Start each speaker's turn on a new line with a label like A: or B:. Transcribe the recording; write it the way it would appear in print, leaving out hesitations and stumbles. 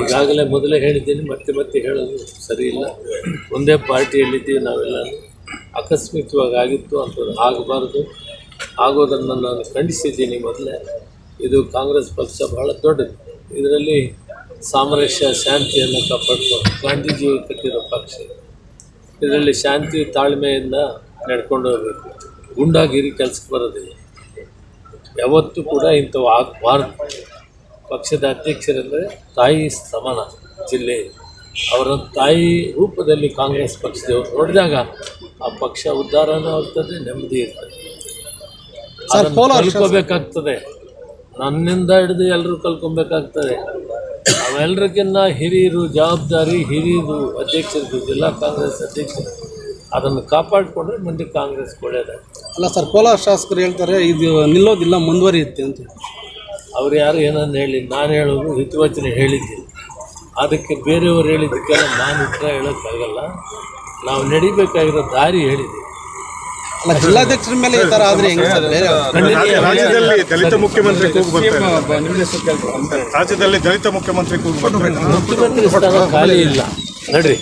A: ಈಗಾಗಲೇ ಮೊದಲೇ ಹೇಳಿದ್ದೀನಿ, ಮತ್ತೆ ಮತ್ತೆ ಹೇಳೋದು ಸರಿ ಇಲ್ಲ. ಒಂದೇ ಪಾರ್ಟಿಯಲ್ಲಿದ್ದೀವಿ ನಾವೆಲ್ಲ. ಆಕಸ್ಮಿಕವಾಗಿ ಆಗಿತ್ತು ಅಂಥದ್ದು ಆಗಬಾರ್ದು. ಆಗೋದನ್ನು ನಾನು ಖಂಡಿಸಿದ್ದೀನಿ ಮೊದಲೇ. ಇದು ಕಾಂಗ್ರೆಸ್ ಪಕ್ಷ ಬಹಳ ದೊಡ್ಡದು. ಇದರಲ್ಲಿ ಸಾಮರಸ್ಯ ಶಾಂತಿಯನ್ನು ಕಾಪಾಡ್ಕೊಂಡು ಗಾಂಧೀಜಿ ಕಟ್ಟಿರೋ ಪಕ್ಷ. ಇದರಲ್ಲಿ ಶಾಂತಿ ತಾಳ್ಮೆಯಿಂದ ನಡ್ಕೊಂಡು ಹೋಗಬೇಕು. ಗುಂಡಾಗಿರಿ ಕೆಲಸಕ್ಕೆ ಬರೋದಿಲ್ಲ. ಯಾವತ್ತೂ ಕೂಡ ಇಂಥವು ಆಗಬಾರ್ದು. ಪಕ್ಷದ ಅಧ್ಯಕ್ಷರೆಂದರೆ ತಾಯಿ ಸಮಾನ ಜಿಲ್ಲೆ. ಅವರ ತಾಯಿ ರೂಪದಲ್ಲಿ ಕಾಂಗ್ರೆಸ್ ಪಕ್ಷದವರು ನೋಡಿದಾಗ ಆ ಪಕ್ಷ ಉದ್ಧಾರನೂ ಆಗ್ತದೆ, ನೆಮ್ಮದಿ ಇರ್ತದೆ. ಕಲ್ಕೋಬೇಕಾಗ್ತದೆ. ನನ್ನಿಂದ ಹಿಡಿದು ಎಲ್ಲರೂ ಕಲ್ಕೊಬೇಕಾಗ್ತದೆ. ಅವೆಲ್ಲರಿಗಿನ್ನ ಹಿರಿಯರು ಜವಾಬ್ದಾರಿ, ಹಿರಿಯರು ಅಧ್ಯಕ್ಷರು, ಜಿಲ್ಲಾ ಕಾಂಗ್ರೆಸ್ ಅಧ್ಯಕ್ಷರು ಅದನ್ನು ಕಾಪಾಡಿಕೊಂಡ್ರೆ ಮುಂದೆ ಕಾಂಗ್ರೆಸ್ ಒಳ್ಳೆಯದಾಗ್ತದೆ.
B: ಅಲ್ಲ ಸರ್, ಕೋಲಾರ ಶಾಸಕರು ಹೇಳ್ತಾರೆ ಇದು ನಿಲ್ಲೋದಿಲ್ಲ, ಮುಂದುವರಿಯುತ್ತೆ ಅಂತ.
A: ಅವ್ರು ಯಾರು ಏನನ್ನು ಹೇಳಿ, ನಾನು ಹೇಳೋದು ಹಿತವಚನೆ ಹೇಳಿದ್ದೀನಿ. ಅದಕ್ಕೆ ಬೇರೆಯವರು ಹೇಳಿದ್ದಕ್ಕೆಲ್ಲ ನಾನು ಉತ್ತರ ಹೇಳೋಕ್ಕಾಗಲ್ಲ. ನಾವು ನಡಿಬೇಕಾಗಿರೋ ದಾರಿ ಹೇಳಿದ್ದೀವಿ.
B: ಅಲ್ಲ, ಜಿಲ್ಲಾಧ್ಯಕ್ಷರ ಮೇಲೆ ಈ ಥರ ಆದರೆ ಹೆಂಗೆ ಸರ್?
C: ರಾಜ್ಯದಲ್ಲಿ ದಲಿತ ಮುಖ್ಯಮಂತ್ರಿ ರಾಜ್ಯದಲ್ಲಿ ದಲಿತ ಮುಖ್ಯಮಂತ್ರಿ
A: ಮುಖ್ಯಮಂತ್ರಿ ಸ್ಥಾನ ಖಾಲಿ ಇಲ್ಲ ನಡ್ರಿ.